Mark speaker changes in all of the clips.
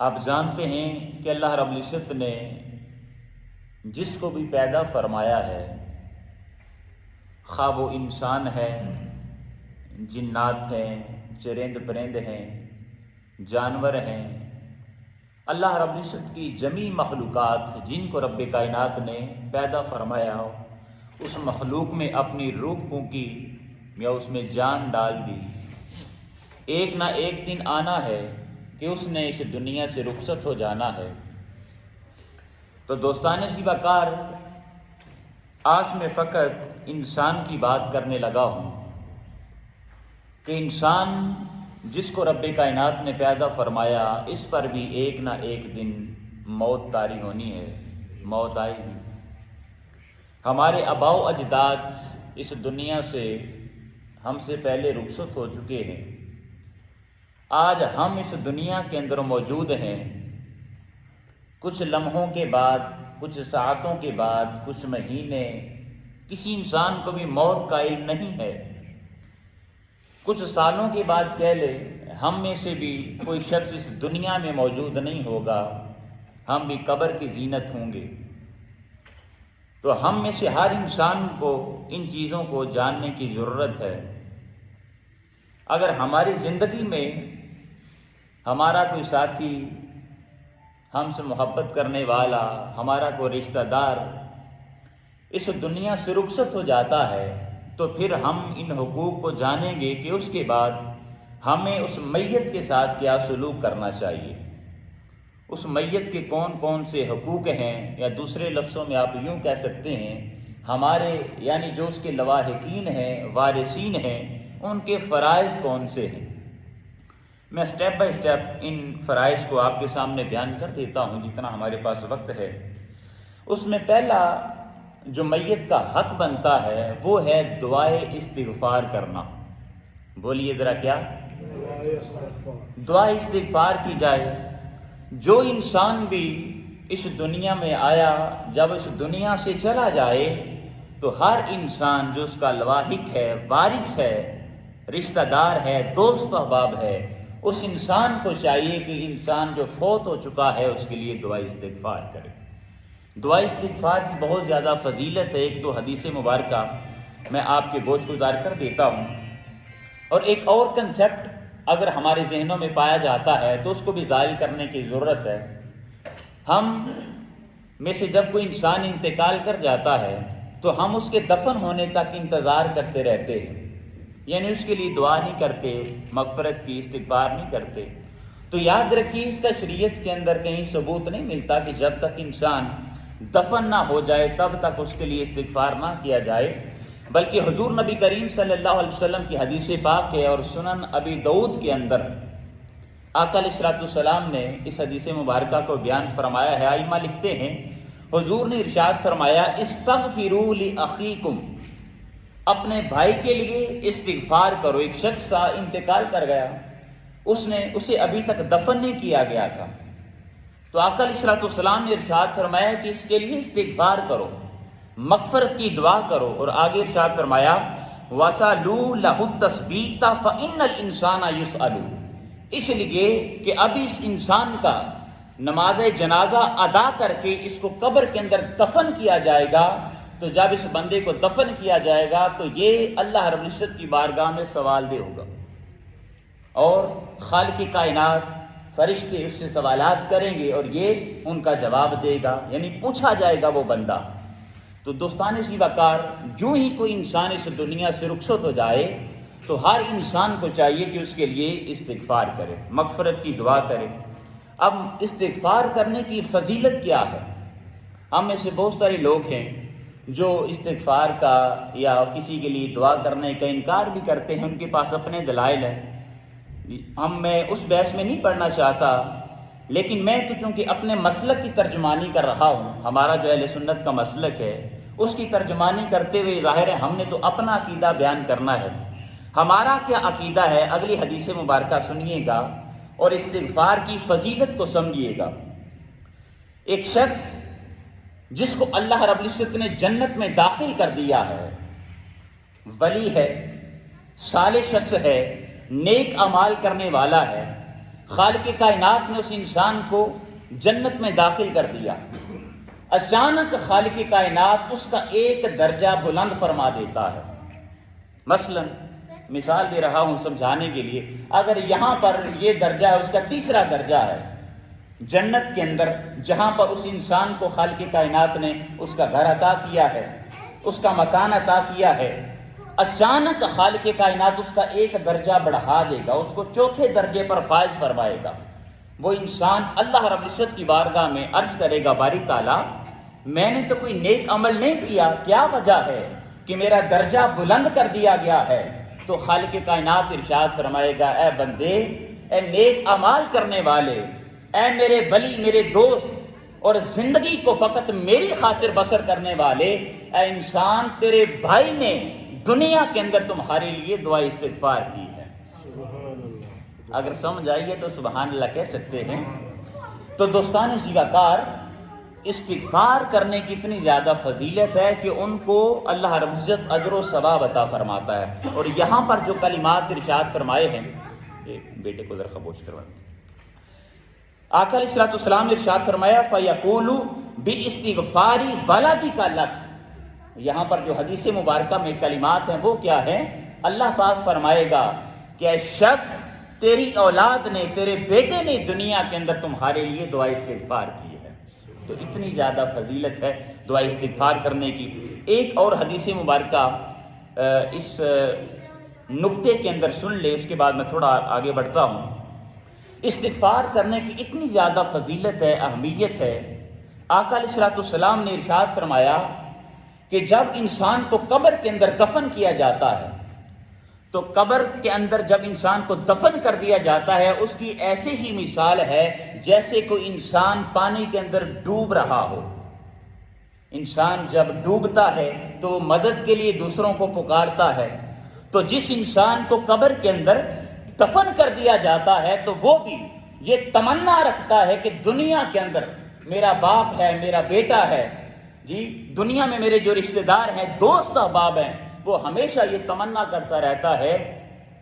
Speaker 1: آپ جانتے ہیں کہ اللہ رب العزت نے جس کو بھی پیدا فرمایا ہے، خواہ وہ انسان ہے، جنات ہیں، چرند پرند ہیں، جانور ہیں، اللہ رب العزت کی جمیع مخلوقات جن کو رب کائنات نے پیدا فرمایا ہو، اس مخلوق میں اپنی روح پھونکی یا اس میں جان ڈال دی۔ ایک نہ ایک دن آنا ہے کہ اس نے اس دنیا سے رخصت ہو جانا ہے۔ تو دوستان شیوا کار، آج میں فقط انسان کی بات کرنے لگا ہوں کہ انسان جس کو رب کائنات نے پیدا فرمایا، اس پر بھی ایک نہ ایک دن موت طاری ہونی ہے، موت آئے گی۔ ہمارے آباء و اجداد اس دنیا سے ہم سے پہلے رخصت ہو چکے ہیں۔ آج ہم اس دنیا کے اندر موجود ہیں۔ کچھ لمحوں کے بعد، کچھ ساعتوں کے بعد، کچھ مہینے، کسی انسان کو بھی موت کا علم نہیں ہے۔ کچھ سالوں کے بعد کہہ لے، ہم میں سے بھی کوئی شخص اس دنیا میں موجود نہیں ہوگا، ہم بھی قبر کی زینت ہوں گے۔ تو ہم میں سے ہر انسان کو ان چیزوں کو جاننے کی ضرورت ہے۔ اگر ہماری زندگی میں ہمارا کوئی ساتھی، ہم سے محبت کرنے والا، ہمارا کوئی رشتہ دار اس دنیا سے رخصت ہو جاتا ہے، تو پھر ہم ان حقوق کو جانیں گے کہ اس کے بعد ہمیں اس میت کے ساتھ کیا سلوک کرنا چاہیے، اس میت کے کون کون سے حقوق ہیں، یا دوسرے لفظوں میں آپ یوں کہہ سکتے ہیں ہمارے یعنی جو اس کے لواحقین ہیں، وارثین ہیں، ان کے فرائض کون سے ہیں۔ میں سٹیپ بائی سٹیپ ان فرائض کو آپ کے سامنے بیان کر دیتا ہوں جتنا ہمارے پاس وقت ہے۔ اس میں پہلا جو میت کا حق بنتا ہے وہ ہے دعائے استغفار کرنا۔ بولیے ذرا، کیا دعائے استغفار کی جائے۔ جو انسان بھی اس دنیا میں آیا، جب اس دنیا سے چلا جائے تو ہر انسان جو اس کا لواحق ہے، وارث ہے، رشتہ دار ہے، دوست احباب ہے، اس انسان کو چاہیے کہ انسان جو فوت ہو چکا ہے اس کے لیے دعا استغفار کرے۔ دعا استغفار کی بہت زیادہ فضیلت ہے۔ ایک دو حدیث مبارکہ میں آپ کے گوش گزار کر دیتا ہوں، اور ایک اور کنسیپٹ اگر ہمارے ذہنوں میں پایا جاتا ہے تو اس کو بھی ظاہر کرنے کی ضرورت ہے۔ ہم میں سے جب کوئی انسان انتقال کر جاتا ہے تو ہم اس کے دفن ہونے تک انتظار کرتے رہتے ہیں، یعنی اس کے لیے دعا نہیں کرتے، مغفرت کی استغفار نہیں کرتے۔ تو یاد رکھیے، اس کا شریعت کے اندر کہیں ثبوت نہیں ملتا کہ جب تک انسان دفن نہ ہو جائے تب تک اس کے لیے استغفار نہ کیا جائے، بلکہ حضور نبی کریم صلی اللہ علیہ وسلم کی حدیث پاک ہے اور سنن ابی داؤد کے اندر آقا علیہ الصلوۃ والسلام نے اس حدیث مبارکہ کو بیان فرمایا ہے۔ ائمہ لکھتے ہیں حضور نے ارشاد فرمایا، استغفروا لاخیکم، اپنے بھائی کے لیے استغفار کرو۔ ایک شخص تھا، انتقال کر گیا، اسے ابھی تک دفن نہیں کیا گیا تھا، تو آقا علیہ الصلوۃ والسلام نے ارشاد فرمایا کہ اس کے لیے استغفار کرو، مغفرت کی دعا کرو، اور آگے ارشاد فرمایا وَسَأَلُوا لَهُ التَّثْبِيتَ فَإِنَّ الْإِنسَانَ يُسْأَلُ، اس لیے کہ اب اس انسان کا نماز جنازہ ادا کر کے اس کو قبر کے اندر دفن کیا جائے گا، تو جب اس بندے کو دفن کیا جائے گا تو یہ اللہ رب العزت کی بارگاہ میں سوال دہ ہوگا، اور خالق کائنات فرشتے اس سے سوالات کریں گے اور یہ ان کا جواب دے گا، یعنی پوچھا جائے گا وہ بندہ۔ تو دوستان شیوا کار، جو ہی کوئی انسان اس دنیا سے رخصت ہو جائے تو ہر انسان کو چاہیے کہ اس کے لیے استغفار کرے، مغفرت کی دعا کرے۔ اب استغفار کرنے کی فضیلت کیا ہے؟ ہم میں سے بہت سارے لوگ ہیں جو استغفار کا یا کسی کے لیے دعا کرنے کا انکار بھی کرتے ہیں، ان کے پاس اپنے دلائل ہیں۔ میں اس بحث میں نہیں پڑھنا چاہتا، لیکن میں تو چونکہ اپنے مسلک کی ترجمانی کر رہا ہوں، ہمارا جو اہل سنت کا مسلک ہے اس کی ترجمانی کرتے ہوئے ظاہر ہے ہم نے تو اپنا عقیدہ بیان کرنا ہے۔ ہمارا کیا عقیدہ ہے، اگلی حدیث مبارکہ سنیے گا اور استغفار کی فضیلت کو سمجھیے گا۔ ایک شخص جس کو اللہ رب العزت نے جنت میں داخل کر دیا ہے، ولی ہے، صالح شخص ہے، نیک اعمال کرنے والا ہے، خالق کائنات نے اس انسان کو جنت میں داخل کر دیا، اچانک خالق کائنات اس کا ایک درجہ بلند فرما دیتا ہے۔ مثلا مثال دے رہا ہوں سمجھانے کے لیے، اگر یہاں پر یہ درجہ ہے، اس کا تیسرا درجہ ہے جنت کے اندر، جہاں پر اس انسان کو خالق کائنات نے اس کا گھر عطا کیا ہے، اس کا مکان عطا کیا ہے، اچانک خالق کائنات اس کا ایک درجہ بڑھا دے گا، اس کو چوتھے درجے پر فائز فرمائے گا۔ وہ انسان اللہ رب العزت کی بارگاہ میں عرض کرے گا، باری تعالیٰ میں نے تو کوئی نیک عمل نہیں کیا، کیا وجہ ہے کہ میرا درجہ بلند کر دیا گیا ہے؟ تو خالق کائنات ارشاد فرمائے گا، اے بندے، اے نیک اعمال کرنے والے، اے میرے ولی، میرے دوست، اور زندگی کو فقط میری خاطر بسر کرنے والے، اے انسان، تیرے بھائی نے دنیا کے اندر تمہارے لیے دعا استغفار کی ہے۔ اگر سمجھ آئیے تو سبحان اللہ کہہ سکتے ہیں۔ تو دوستان زیباکار، استغفار کرنے کی اتنی زیادہ فضیلت ہے کہ ان کو اللہ رب العزت اجر و ثواب عطا فرماتا ہے۔ اور یہاں پر جو کلمات ارشاد فرمائے ہیں، بیٹے کو ذرا خاموش کروائیں، آقا علیہ الصلوۃ والسلام نے ارشاد فرمایا، فَيَقُولُ بِاسْتِغْفَارِ وَلَدِكَ لَكَ۔ یہاں پر جو حدیث مبارکہ میں کلمات ہیں وہ کیا ہیں؟ اللہ پاک فرمائے گا کہ اے شخص، تیری اولاد نے، تیرے بیٹے نے دنیا کے اندر تمہارے لیے دعا استغفار کی ہے۔ تو اتنی زیادہ فضیلت ہے دعا استغفار کرنے کی۔ ایک اور حدیث مبارکہ اس نقطے کے اندر سن لے، اس کے بعد میں تھوڑا آگے بڑھتا ہوں۔ استغفار کرنے کی اتنی زیادہ فضیلت ہے، اہمیت ہے۔ آقا علیہ الصلوۃ والسلام نے ارشاد فرمایا کہ جب انسان کو قبر کے اندر دفن کیا جاتا ہے، تو قبر کے اندر جب انسان کو دفن کر دیا جاتا ہے، اس کی ایسے ہی مثال ہے جیسے کوئی انسان پانی کے اندر ڈوب رہا ہو۔ انسان جب ڈوبتا ہے تو مدد کے لیے دوسروں کو پکارتا ہے، تو جس انسان کو قبر کے اندر دفن کر دیا جاتا ہے تو وہ بھی یہ تمنا رکھتا ہے کہ دنیا کے اندر میرا باپ ہے، میرا بیٹا ہے، جی دنیا میں میرے جو رشتہ دار ہیں، دوست احباب ہیں، وہ ہمیشہ یہ تمنا کرتا رہتا ہے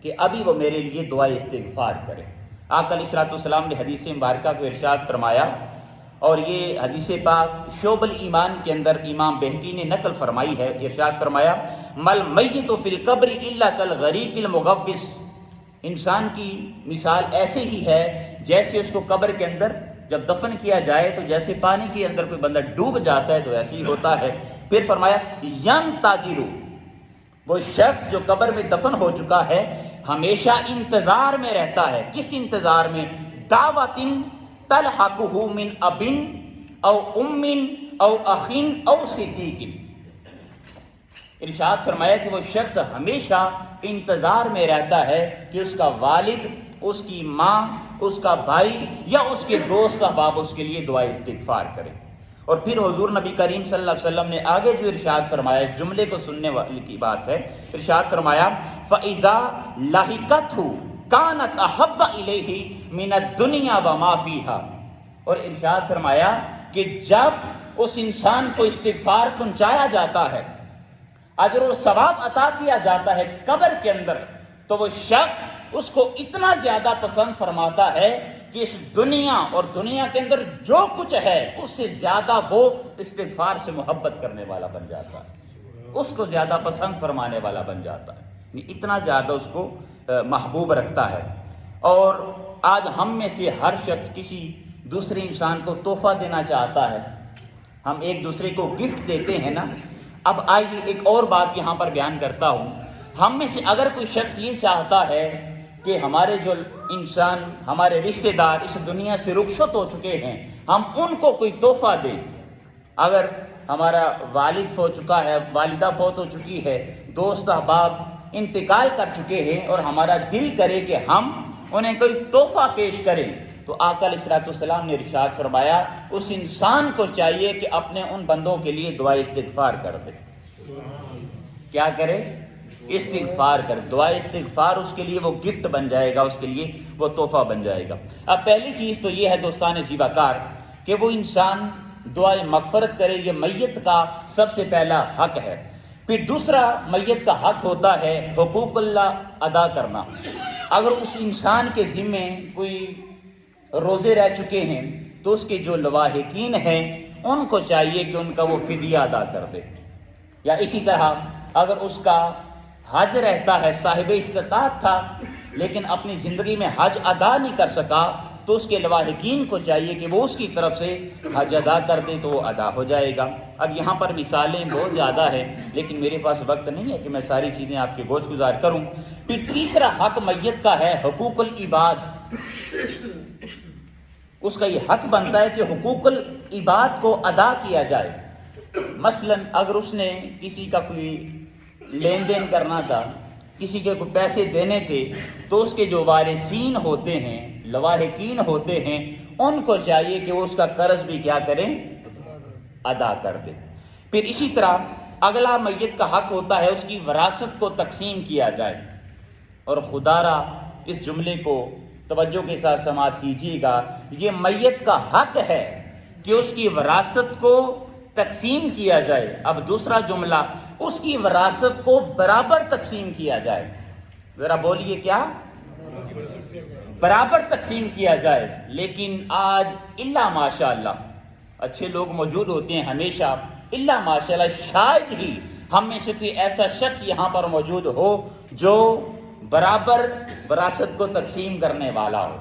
Speaker 1: کہ ابھی وہ میرے لیے دعا استغفار کرے۔ آقا علیہ الصلوۃ والسلام نے حدیث مبارکہ کو ارشاد فرمایا، اور یہ حدیث پاک شعب الایمان کے اندر امام بہقی نے نقل فرمائی ہے۔ ارشاد فرمایا، مل میت فی القبر الا کالغریق المغوص۔ انسان کی مثال ایسے ہی ہے جیسے اس کو قبر کے اندر جب دفن کیا جائے تو جیسے پانی کے اندر کوئی بندہ ڈوب جاتا ہے تو ایسے ہی ہوتا ہے۔ پھر فرمایا، یم تاجرو، وہ شخص جو قبر میں دفن ہو چکا ہے ہمیشہ انتظار میں رہتا ہے۔ کس انتظار میں؟ دعوت تلحقہ من اب او ام او اخ او صدیق۔ ارشاد فرمایا کہ وہ شخص ہمیشہ انتظار میں رہتا ہے کہ اس کا والد، اس کی ماں، اس کا بھائی یا اس کے دوست احباب اس کے لیے دعا استغفار کرے۔ اور پھر حضور نبی کریم صلی اللہ علیہ وسلم نے آگے جو ارشاد فرمایا، اس جملے کو سننے والی کی بات ہے، ارشاد فرمایا، فَإِذَا لَحِقَتْهُ كَانَتْ أَحَبَّ إِلَيْهِ مِنَ الدُّنْيَا وَمَا فِيهَا۔ اور ارشاد فرمایا کہ جب اس انسان کو استغفار پہنچایا جاتا ہے، اجر و ثواب عطا کیا جاتا ہے قبر کے اندر، تو وہ شخص اس کو اتنا زیادہ پسند فرماتا ہے کہ اس دنیا اور دنیا کے اندر جو کچھ ہے اس سے زیادہ وہ استغفار سے محبت کرنے والا بن جاتا ہے، اس کو زیادہ پسند فرمانے والا بن جاتا ہے، اتنا زیادہ اس کو محبوب رکھتا ہے۔ اور آج ہم میں سے ہر شخص کسی دوسرے انسان کو تحفہ دینا چاہتا ہے، ہم ایک دوسرے کو گفٹ دیتے ہیں نا۔ اب آئیے ایک اور بات یہاں پر بیان کرتا ہوں، ہم میں سے اگر کوئی شخص یہ چاہتا ہے کہ ہمارے جو انسان، ہمارے رشتہ دار اس دنیا سے رخصت ہو چکے ہیں، ہم ان کو کوئی تحفہ دیں۔ اگر ہمارا والد فوت چکا ہے، والدہ فوت ہو چکی ہے، دوست احباب انتقال کر چکے ہیں، اور ہمارا دل کرے کہ ہم انہیں کوئی تحفہ پیش کریں، تو آقا علیہ الصلوۃ والسلام نے ارشاد فرمایا اس انسان کو چاہیے کہ اپنے ان بندوں کے لیے دعا استغفار کر دے۔ کیا کرے؟ استغفار کر، دعا استغفار اس کے لیے وہ گفٹ بن جائے گا، اس کے لیے وہ تحفہ بن جائے گا۔ اب پہلی چیز تو یہ ہے دوستان زیباکار کہ وہ انسان دعائے مغفرت کرے، یہ میت کا سب سے پہلا حق ہے۔ پھر دوسرا میت کا حق ہوتا ہے حقوق اللہ ادا کرنا۔ اگر اس انسان کے ذمے کوئی روزے رہ چکے ہیں تو اس کے جو لواحقین ہیں ان کو چاہیے کہ ان کا وہ فدیہ ادا کر دے. یا اسی طرح اگر اس کا حج رہتا ہے، صاحب استطاعت تھا لیکن اپنی زندگی میں حج ادا نہیں کر سکا، تو اس کے لواحقین کو چاہیے کہ وہ اس کی طرف سے حج ادا کر دیں تو وہ ادا ہو جائے گا. اب یہاں پر مثالیں بہت زیادہ ہیں لیکن میرے پاس وقت نہیں ہے کہ میں ساری چیزیں آپ کے گوش گزار کروں. پھر تیسرا حق میت کا ہے حقوق العباد. اس کا یہ حق بنتا ہے کہ حقوق العباد کو ادا کیا جائے. مثلا اگر اس نے کسی کا کوئی لین دین کرنا تھا، کسی کے کوئی پیسے دینے تھے، تو اس کے جو وارثین ہوتے ہیں، لواحقین ہوتے ہیں، ان کو چاہیے کہ وہ اس کا قرض بھی کیا کریں، ادا کر دیں. پھر اسی طرح اگلا میت کا حق ہوتا ہے اس کی وراثت کو تقسیم کیا جائے. اور خدا را اس جملے کو توجہ کے ساتھ سماعت کیجیے گا، یہ میت کا حق ہے کہ اس کی وراثت کو تقسیم کیا جائے. اب دوسرا جملہ، اس کی وراثت کو برابر تقسیم کیا جائے. ذرا بولیے کیا؟ برابر تقسیم کیا جائے. لیکن آج الا ماشاء اللہ اچھے لوگ موجود ہوتے ہیں ہمیشہ، الا ماشاء اللہ شاید ہی ہم میں سے کوئی ایسا شخص یہاں پر موجود ہو جو برابر وراثت کو تقسیم کرنے والا ہو.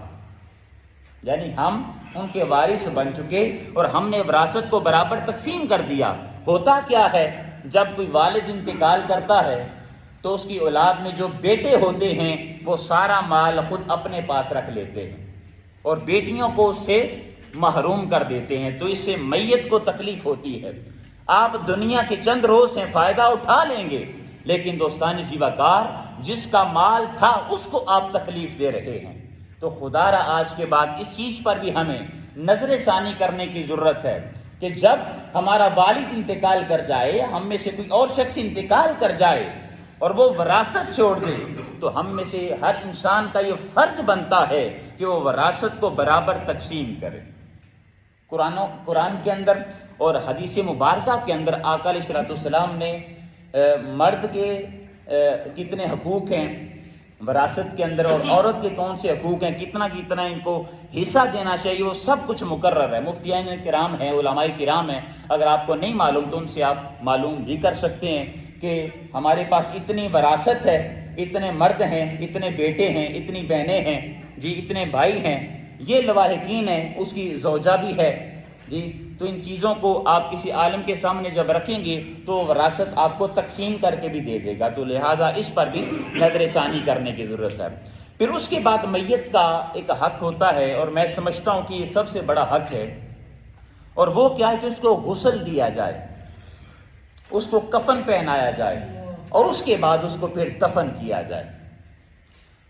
Speaker 1: یعنی ہم ان کے وارث بن چکے اور ہم نے وراثت کو برابر تقسیم کر دیا. ہوتا کیا ہے، جب کوئی والد انتقال کرتا ہے تو اس کی اولاد میں جو بیٹے ہوتے ہیں وہ سارا مال خود اپنے پاس رکھ لیتے ہیں اور بیٹیوں کو اس سے محروم کر دیتے ہیں. تو اس سے میت کو تکلیف ہوتی ہے. آپ دنیا کے چند روز ہیں فائدہ اٹھا لیں گے، لیکن دوستانی جیواکار جس کا مال تھا اس کو آپ تکلیف دے رہے ہیں. تو خدا را آج کے بعد اس چیز پر بھی ہمیں نظر ثانی کرنے کی ضرورت ہے کہ جب ہمارا والد انتقال کر جائے، ہم میں سے کوئی اور شخص انتقال کر جائے اور وہ وراثت چھوڑ دے، تو ہم میں سے ہر انسان کا یہ فرض بنتا ہے کہ وہ وراثت کو برابر تقسیم کرے. قرآن کے اندر اور حدیث مبارکہ کے اندر آقا علیہ الصلوۃ والسلام نے مرد کے کتنے حقوق ہیں وراثت کے اندر اور عورت کے کون سے حقوق ہیں، کتنا کتنا ان کو حصہ دینا چاہیے، وہ سب کچھ مقرر ہے. مفتیان کرام ہیں، علماء کرام ہیں، اگر آپ کو نہیں معلوم تو ان سے آپ معلوم بھی کر سکتے ہیں کہ ہمارے پاس اتنی وراثت ہے، اتنے مرد ہیں، اتنے بیٹے ہیں، اتنی بہنیں ہیں جی، اتنے بھائی ہیں، یہ لواحقین ہیں، اس کی زوجہ بھی ہے جی. تو ان چیزوں کو آپ کسی عالم کے سامنے جب رکھیں گے تو وراثت آپ کو تقسیم کر کے بھی دے دے گا. تو لہٰذا اس پر بھی نظر ثانی کرنے کی ضرورت ہے. پھر اس کے بعد میت کا ایک حق ہوتا ہے اور میں سمجھتا ہوں کہ یہ سب سے بڑا حق ہے، اور وہ کیا ہے کہ اس کو غسل دیا جائے، اس کو کفن پہنایا جائے اور اس کے بعد اس کو پھر دفن کیا جائے.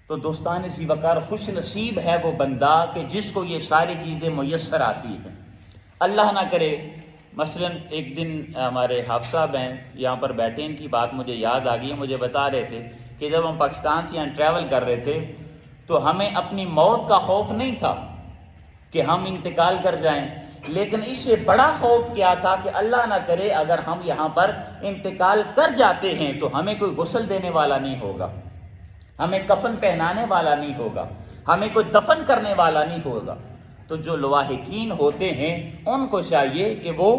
Speaker 1: تو دوستان زیوکار خوش نصیب ہے وہ بندہ کہ جس کو یہ ساری چیزیں میسر آتی ہیں. اللہ نہ کرے مثلا ایک دن ہمارے حافظ صاحب ہیں یہاں پر بیٹھے، ان کی بات مجھے یاد آ گئی، مجھے بتا رہے تھے کہ جب ہم پاکستان سے یہاں ٹریول کر رہے تھے تو ہمیں اپنی موت کا خوف نہیں تھا کہ ہم انتقال کر جائیں، لیکن اس سے بڑا خوف کیا تھا کہ اللہ نہ کرے اگر ہم یہاں پر انتقال کر جاتے ہیں تو ہمیں کوئی غسل دینے والا نہیں ہوگا، ہمیں کفن پہنانے والا نہیں ہوگا، ہمیں کوئی دفن کرنے والا نہیں ہوگا. تو جو لواحقین ہوتے ہیں ان کو چاہیے کہ وہ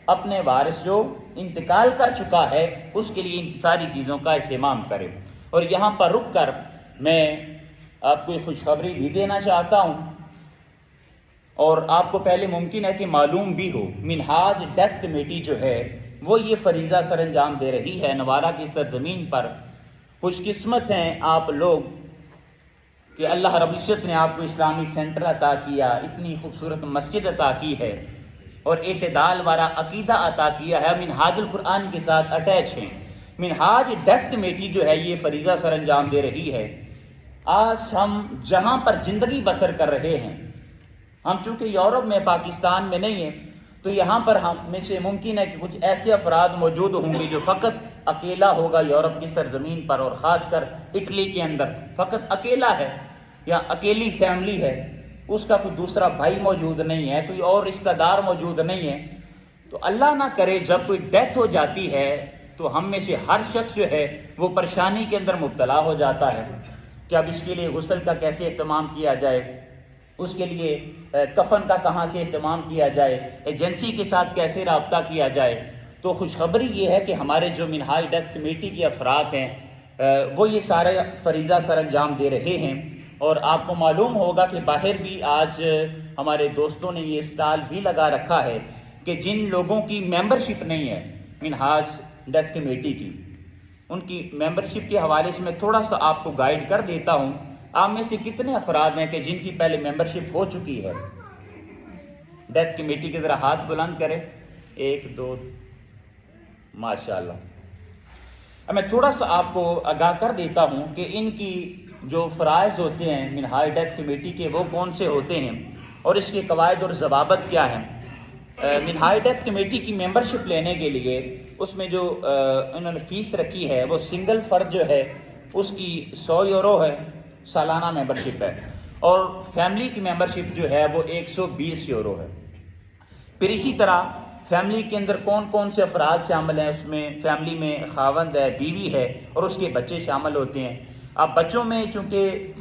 Speaker 1: اپنے وارث جو انتقال کر چکا ہے اس کے لیے ان ساری چیزوں کا اہتمام کرے. اور یہاں پر رک کر میں آپ کو ایک خوشخبری بھی دینا چاہتا ہوں، اور آپ کو پہلے ممکن ہے کہ معلوم بھی ہو، منہاج ڈیتھ کمیٹی جو ہے وہ یہ فریضہ سر انجام دے رہی ہے نوارہ کی سرزمین پر. خوش قسمت ہیں آپ لوگ کہ اللہ رب العزت نے آپ کو اسلامک سینٹر عطا کیا، اتنی خوبصورت مسجد عطا کی ہے اور اعتدال والا عقیدہ عطا کیا ہے، منہاج القرآن کے ساتھ اٹیچ ہیں. منہاج ڈیتھ کمیٹی جو ہے یہ فریضہ سر انجام دے رہی ہے. آج ہم جہاں پر زندگی بسر کر رہے ہیں، ہم چونکہ یورپ میں پاکستان میں نہیں ہیں تو یہاں پر ہم میں سے ممکن ہے کہ کچھ ایسے افراد موجود ہوں گے جو فقط اکیلا ہوگا یورپ کی سرزمین پر، اور خاص کر اٹلی کے اندر فقط اکیلا ہے یا اکیلی فیملی ہے، اس کا کوئی دوسرا بھائی موجود نہیں ہے، کوئی اور رشتہ دار موجود نہیں ہے. تو اللہ نہ کرے جب کوئی ڈیتھ ہو جاتی ہے تو ہم میں سے ہر شخص جو ہے وہ پریشانی کے اندر مبتلا ہو جاتا ہے کہ اب اس کے لیے غسل کا کیسے اہتمام کیا جائے، اس کے لیے کفن کا کہاں سے اہتمام کیا جائے، ایجنسی کے ساتھ کیسے رابطہ کیا جائے، تو خوشخبری یہ ہے کہ ہمارے جو منہاج ڈیتھ کمیٹی کے افراد ہیں وہ یہ سارے فریضہ سر انجام دے رہے ہیں۔ اور آپ کو معلوم ہوگا کہ باہر بھی آج ہمارے دوستوں نے یہ اسٹال بھی لگا رکھا ہے کہ جن لوگوں کی ممبرشپ نہیں ہے منہاج ڈیتھ کمیٹی کی، ان کی ممبرشپ کے حوالے سے میں تھوڑا سا آپ کو گائیڈ کر دیتا ہوں۔ آپ میں سے کتنے افراد ہیں کہ جن کی پہلے ممبرشپ ہو چکی ہے ڈیتھ کمیٹی کے؟ ذرا ہاتھ بلند کریں، 1 2، ماشاءاللہ۔ اب میں تھوڑا سا آپ کو آگاہ کر دیتا ہوں کہ ان کی جو فرائض ہوتے ہیں منہاج ڈیتھ کمیٹی کے وہ کون سے ہوتے ہیں اور اس کے قواعد اور ضوابط کیا ہیں۔ منہاج ڈیتھ کمیٹی کی ممبرشپ لینے کے لیے اس میں جو انہوں نے فیس رکھی ہے وہ سنگل فرد جو ہے اس کی 100 یورو ہے، سالانہ ممبرشپ ہے، اور فیملی کی ممبرشپ جو ہے وہ 120 یورو ہے۔ پھر اسی طرح فیملی کے اندر کون کون سے افراد شامل ہیں، اس میں فیملی میں خاوند ہے، بیوی ہے اور اس کے بچے شامل ہوتے ہیں۔ اب بچوں میں چونکہ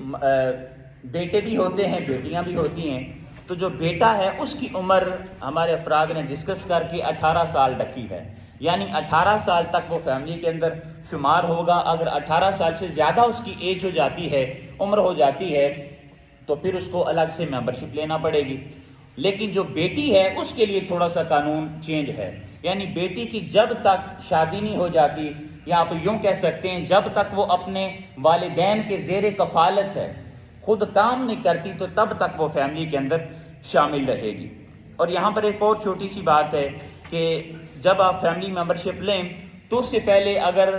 Speaker 1: بیٹے بھی ہوتے ہیں بیٹیاں بھی ہوتی ہیں، تو جو بیٹا ہے اس کی عمر ہمارے افراد نے ڈسکس کر کے 18 سال رکھی ہے، یعنی 18 سال تک وہ فیملی کے اندر شمار ہوگا۔ اگر 18 سال سے زیادہ اس کی ایج ہو جاتی ہے، عمر ہو جاتی ہے، تو پھر اس کو الگ سے ممبرشپ لینا پڑے گی۔ لیکن جو بیٹی ہے اس کے لیے تھوڑا سا قانون چینج ہے، یعنی بیٹی کی جب تک شادی نہیں ہو جاتی، یا آپ یوں کہہ سکتے ہیں جب تک وہ اپنے والدین کے زیر کفالت ہے، خود کام نہیں کرتی، تو تب تک وہ فیملی کے اندر شامل رہے گی۔ اور یہاں پر ایک اور چھوٹی سی بات ہے کہ جب آپ فیملی ممبرشپ لیں تو اس سے پہلے اگر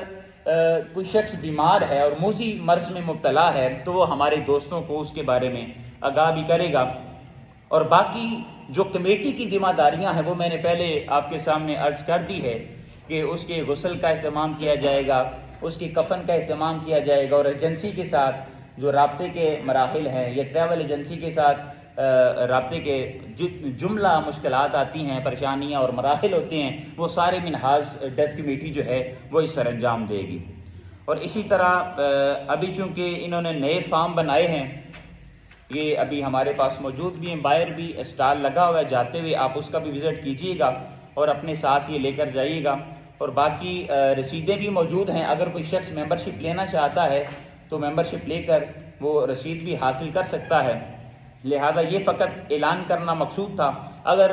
Speaker 1: کوئی شخص بیمار ہے اور موذی مرض میں مبتلا ہے تو وہ ہمارے دوستوں کو اس کے بارے میں آگاہ بھی کرے گا۔ اور باقی جو کمیٹی کی ذمہ داریاں ہیں وہ میں نے پہلے آپ کے سامنے عرض کر دی ہے کہ اس کے غسل کا اہتمام کیا جائے گا، اس کی کفن کا اہتمام کیا جائے گا، اور ایجنسی کے ساتھ جو رابطے کے مراحل ہیں یا ٹریول ایجنسی کے ساتھ رابطے کے جملہ مشکلات آتی ہیں، پریشانیاں اور مراحل ہوتے ہیں، وہ سارے منہاج ڈیتھ کمیٹی جو ہے وہ اس سر انجام دے گی۔ اور اسی طرح ابھی چونکہ انہوں نے نئے فارم بنائے ہیں، یہ ابھی ہمارے پاس موجود بھی ہیں، باہر بھی اسٹال لگا ہوا ہے، جاتے ہوئے آپ اس کا بھی وزٹ کیجیے گا اور اپنے ساتھ یہ لے کر جائیے گا۔ اور باقی رسیدیں بھی موجود ہیں، اگر کوئی شخص ممبرشپ لینا چاہتا ہے تو ممبرشپ لے کر وہ رسید بھی حاصل کر سکتا ہے۔ لہذا یہ فقط اعلان کرنا مقصود تھا۔ اگر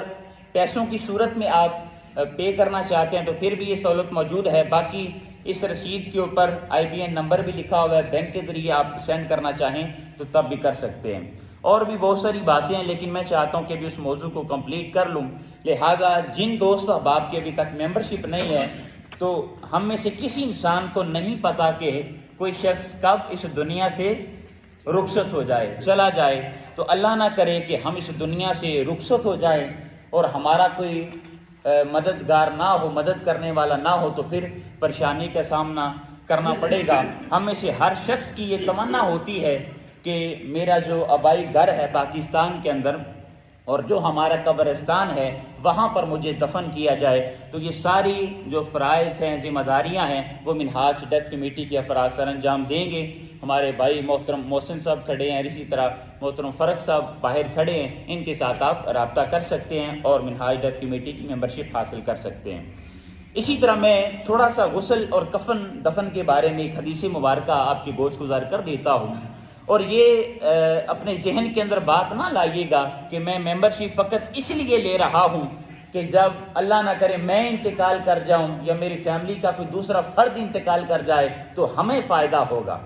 Speaker 1: پیسوں کی صورت میں آپ پے کرنا چاہتے ہیں تو پھر بھی یہ سہولت موجود ہے، باقی اس رسید کے اوپر IBN نمبر بھی لکھا ہوا ہے، بینک کے ذریعے آپ سینڈ کرنا چاہیں تو تب بھی کر سکتے ہیں۔ اور بھی بہت ساری باتیں ہیں لیکن میں چاہتا ہوں کہ ابھی اس موضوع کو کمپلیٹ کر لوں، لہذا جن دوست احباب کی ابھی تک ممبرشپ نہیں ہے، تو ہم میں سے کسی انسان کو نہیں پتا کہ کوئی شخص کب اس دنیا سے رخصت ہو جائے، چلا جائے، تو اللہ نہ کرے کہ ہم اس دنیا سے رخصت ہو جائیں اور ہمارا کوئی مددگار نہ ہو، مدد کرنے والا نہ ہو، تو پھر پریشانی کا سامنا کرنا پڑے گا۔ ہم میں سے ہر شخص کی یہ تمنا ہوتی ہے کہ میرا جو آبائی گھر ہے پاکستان کے اندر اور جو ہمارا قبرستان ہے وہاں پر مجھے دفن کیا جائے۔ تو یہ ساری جو فرائض ہیں، ذمہ داریاں ہیں، وہ منہاج ڈیتھ کمیٹی کے افراد سر انجام دیں گے۔ ہمارے بھائی محترم محسن صاحب کھڑے ہیں، اسی طرح محترم فرق صاحب باہر کھڑے ہیں، ان کے ساتھ آپ رابطہ کر سکتے ہیں اور منہاج ڈیتھ کمیٹی کی ممبرشپ حاصل کر سکتے ہیں۔ اسی طرح میں تھوڑا سا غسل اور کفن دفن کے بارے میں ایک حدیث مبارکہ آپ کی گوش گزار کر دیتا ہوں، اور یہ اپنے ذہن کے اندر بات نہ لائیے گا کہ میں ممبرشپ فقط اس لیے لے رہا ہوں کہ جب اللہ نہ کرے میں انتقال کر جاؤں یا میری فیملی کا کوئی دوسرا فرد انتقال کر جائے تو ہمیں فائدہ ہوگا،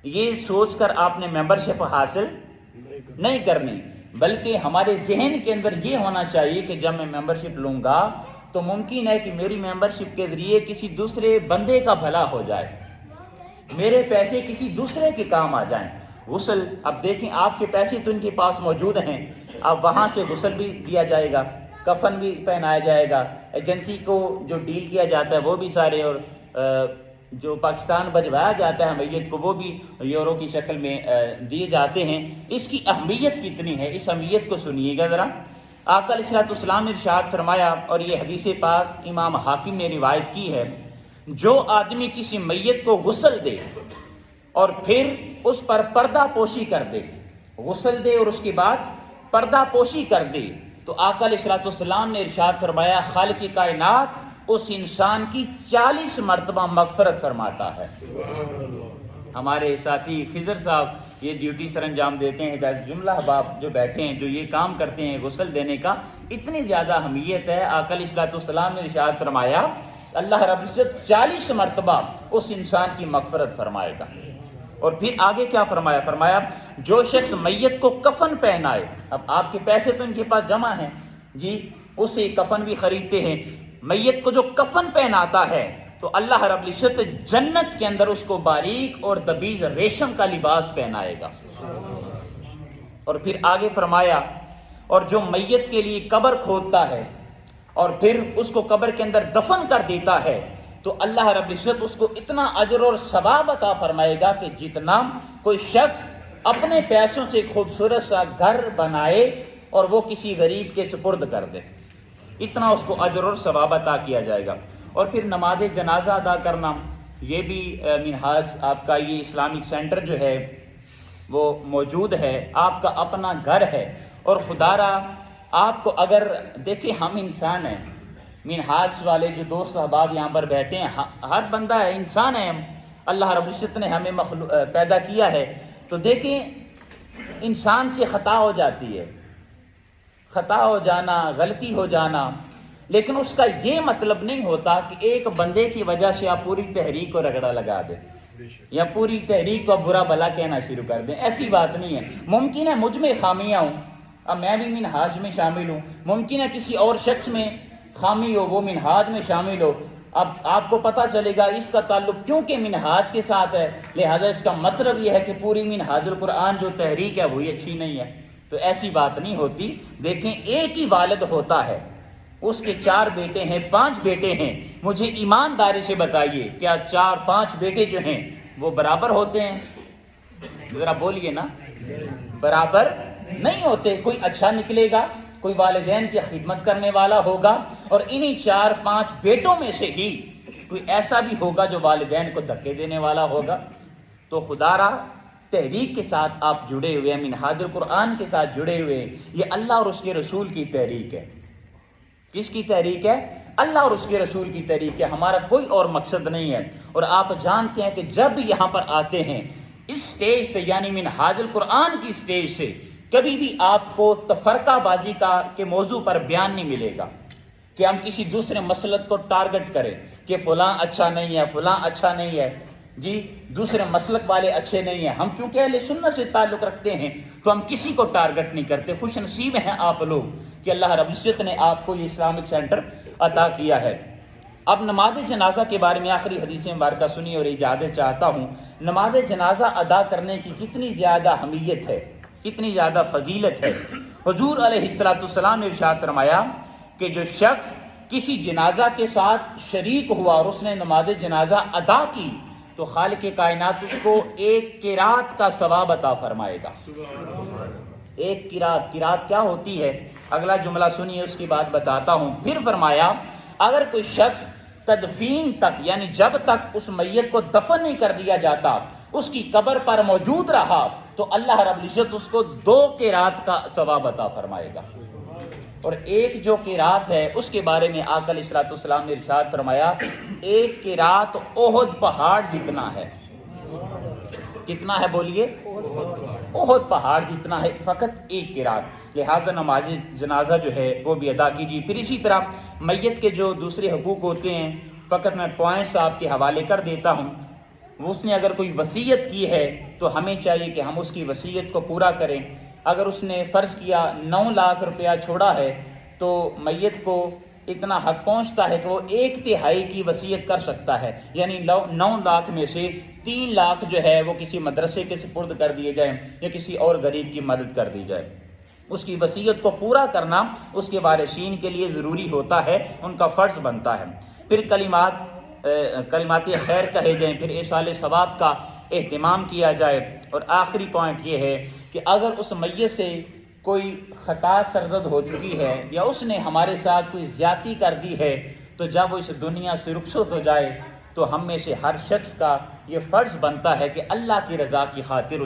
Speaker 1: یہ سوچ کر آپ نے ممبرشپ حاصل نہیں کرنی، بلکہ ہمارے ذہن کے اندر یہ ہونا چاہیے کہ جب میں ممبرشپ لوں گا تو ممکن ہے کہ میری ممبرشپ کے ذریعے کسی دوسرے بندے کا بھلا ہو جائے، میرے پیسے کسی دوسرے کے کام آ جائیں۔ غسل، اب دیکھیں آپ کے پیسے تو ان کے پاس موجود ہیں، اب وہاں سے غسل بھی دیا جائے گا، کفن بھی پہنایا جائے گا، ایجنسی کو جو ڈیل کیا جاتا ہے وہ بھی سارے، اور جو پاکستان بھجوایا جاتا ہے میت کو وہ بھی یورو کی شکل میں دیے جاتے ہیں۔ اس کی اہمیت کتنی ہے، اس اہمیت کو سنیے گا ذرا۔ آقا علیہ السلام نے ارشاد فرمایا، اور یہ حدیث پاک امام حاکم نے روایت کی ہے، جو آدمی کسی میت کو غسل دے اور پھر اس پر پردہ پوشی کر دے، غسل دے اور اس کے بعد پردہ پوشی کر دے، تو آقا علیہ الصلوۃ والسلام نے ارشاد فرمایا خالق کائنات اس انسان کی 40 مرتبہ مغفرت فرماتا ہے۔ ہمارے ساتھی خضر صاحب یہ ڈیوٹی سر انجام دیتے ہیں، ہدایت جملہ احباب جو بیٹھے ہیں جو یہ کام کرتے ہیں غسل دینے کا، اتنی زیادہ اہمیت ہے۔ آقا علیہ الصلوۃ والسلام نے ارشاد فرمایا اللہ رب العزت 40 مرتبہ اس انسان کی مغفرت فرمائے گا۔ اور پھر آگے کیا فرمایا؟ فرمایا جو شخص میت کو کفن پہنائے، اب آپ کے پیسے تو ان کے پاس جمع ہیں جی، اسے کفن بھی خریدتے ہیں، میت کو جو کفن پہناتا ہے تو اللہ رب العزت جنت کے اندر اس کو باریک اور دبیز ریشم کا لباس پہنائے گا۔ اور پھر آگے فرمایا اور جو میت کے لیے قبر کھودتا ہے اور پھر اس کو قبر کے اندر دفن کر دیتا ہے تو اللہ رب العزت اس کو اتنا اجر اور ثواب عطا فرمائے گا کہ جتنا کوئی شخص اپنے پیسوں سے خوبصورت سا گھر بنائے اور وہ کسی غریب کے سپرد کر دے، اتنا اس کو اجر اور ثواب عطا کیا جائے گا۔ اور پھر نماز جنازہ ادا کرنا، یہ بھی منہاج آپ کا یہ اسلامک سینٹر جو ہے وہ موجود ہے، آپ کا اپنا گھر ہے، اور خدا را آپ کو اگر دیکھیں ہم انسان ہیں، منہاج والے جو دوست احباب یہاں پر بیٹھے ہیں، ہر بندہ ہے، انسان ہے، اللہ رب العزت نے ہمیں پیدا کیا ہے، تو دیکھیں انسان سے خطا ہو جاتی ہے، خطا ہو جانا، غلطی ہو جانا، لیکن اس کا یہ مطلب نہیں ہوتا کہ ایک بندے کی وجہ سے آپ پوری تحریک کو رگڑا لگا دیں یا پوری تحریک کو برا بھلا کہنا شروع کر دیں، ایسی بات نہیں ہے۔ ممکن ہے مجھ میں خامیاں ہوں، اب میں بھی منہاج میں شامل ہوں، ممکن ہے کسی اور شخص میں خامی ہو، وہ منہاج میں شامل ہو، اب آپ کو پتہ چلے گا اس کا تعلق کیونکہ منہاج کے ساتھ ہے، لہذا اس کا مطلب یہ ہے کہ پوری منہاج القرآن جو تحریک ہے وہی اچھی نہیں ہے، تو ایسی بات نہیں ہوتی۔ دیکھیں ایک ہی والد ہوتا ہے، اس کے 4 بیٹے ہیں، 5 بیٹے ہیں، مجھے ایمانداری سے بتائیے کیا 4-5 بیٹے جو ہیں وہ برابر ہوتے ہیں؟ ذرا بولیے نا، برابر نہیں ہوتے، کوئی اچھا نکلے گا، کوئی والدین کی خدمت کرنے والا ہوگا، اور انہی 4-5 بیٹوں میں سے ہی کوئی ایسا بھی ہوگا جو والدین کو دھکے دینے والا ہوگا۔ تو خدا را تحریک کے ساتھ آپ جڑے ہوئے ہیں، منہاج القرآن کے ساتھ جڑے ہوئے ہیں، یہ اللہ اور اس کے رسول کی تحریک ہے۔ کس کی تحریک ہے؟ اللہ اور اس کے رسول کی تحریک ہے، ہمارا کوئی اور مقصد نہیں ہے۔ اور آپ جانتے ہیں کہ جب یہاں پر آتے ہیں اس سٹیج سے، یعنی منہاج القرآن کی سٹیج سے، کبھی بھی آپ کو تفرقہ بازی کے موضوع پر بیان نہیں ملے گا کہ ہم کسی دوسرے مسلک کو ٹارگٹ کریں کہ فلاں اچھا نہیں ہے، فلاں اچھا نہیں ہے جی، دوسرے مسلک والے اچھے نہیں ہیں۔ ہم چونکہ اہل سنت سے تعلق رکھتے ہیں تو ہم کسی کو ٹارگٹ نہیں کرتے۔ خوش نصیب ہیں آپ لوگ کہ اللہ رب العزت نے آپ کو یہ اسلامک سینٹر عطا کیا ہے۔ اب نماز جنازہ کے بارے میں آخری حدیث مبارکہ سنی اور اجازت چاہتا ہوں۔ نماز جنازہ ادا کرنے کی کتنی زیادہ اہمیت ہے، کتنی زیادہ فضیلت ہے۔ حضور علیہ السلام نے ارشاد فرمایا کہ جو شخص کسی جنازہ کے ساتھ شریک ہوا اور اس نے نماز جنازہ ادا کی تو خالق کائنات اس کو 1 قرات کا ثواب عطا فرمائے گا۔ 1 قرات کیا ہوتی ہے؟ اگلا جملہ سنیے، اس کی بات بتاتا ہوں۔ پھر فرمایا اگر کوئی شخص تدفین تک، یعنی جب تک اس میت کو دفن نہیں کر دیا جاتا، اس کی قبر پر موجود رہا تو اللہ رب العزت اس کو 2 قرات کا ثواب عطا فرمائے گا۔ اور ایک جو قرات ہے اس کے بارے میں آقا علیہ السلام نے ارشاد فرمایا 1 قرات احد پہاڑ جتنا ہے۔ کتنا ہے بولیے؟ احد پہاڑ جتنا ہے، فقط 1 قرات۔ لہذا نماز جنازہ جو ہے وہ بھی ادا کیجیے۔ پھر اسی طرح میت کے جو دوسرے حقوق ہوتے ہیں، فقط میں پوائنٹس آپ کے حوالے کر دیتا ہوں۔ اس نے اگر کوئی وصیت کی ہے تو ہمیں چاہیے کہ ہم اس کی وصیت کو پورا کریں۔ اگر اس نے فرض کیا 9 لاکھ روپیہ چھوڑا ہے تو میت کو اتنا حق پہنچتا ہے کہ وہ 1/3 کی وصیت کر سکتا ہے، یعنی 9 لاکھ میں سے 3 لاکھ جو ہے وہ کسی مدرسے کے سپرد کر دیے جائیں یا کسی اور غریب کی مدد کر دی جائے۔ اس کی وصیت کو پورا کرنا اس کے وارثین کے لیے ضروری ہوتا ہے، ان کا فرض بنتا ہے۔ پھر کلمات خیر کہے جائیں، پھر ایصال ثواب کا اہتمام کیا جائے۔ اور آخری پوائنٹ یہ ہے کہ اگر اس میت سے کوئی خطا سرزد ہو چکی ہے یا اس نے ہمارے ساتھ کوئی زیادتی کر دی ہے تو جب وہ اس دنیا سے رخصت ہو جائے تو ہم میں سے ہر شخص کا یہ فرض بنتا ہے کہ اللہ کی رضا کی خاطر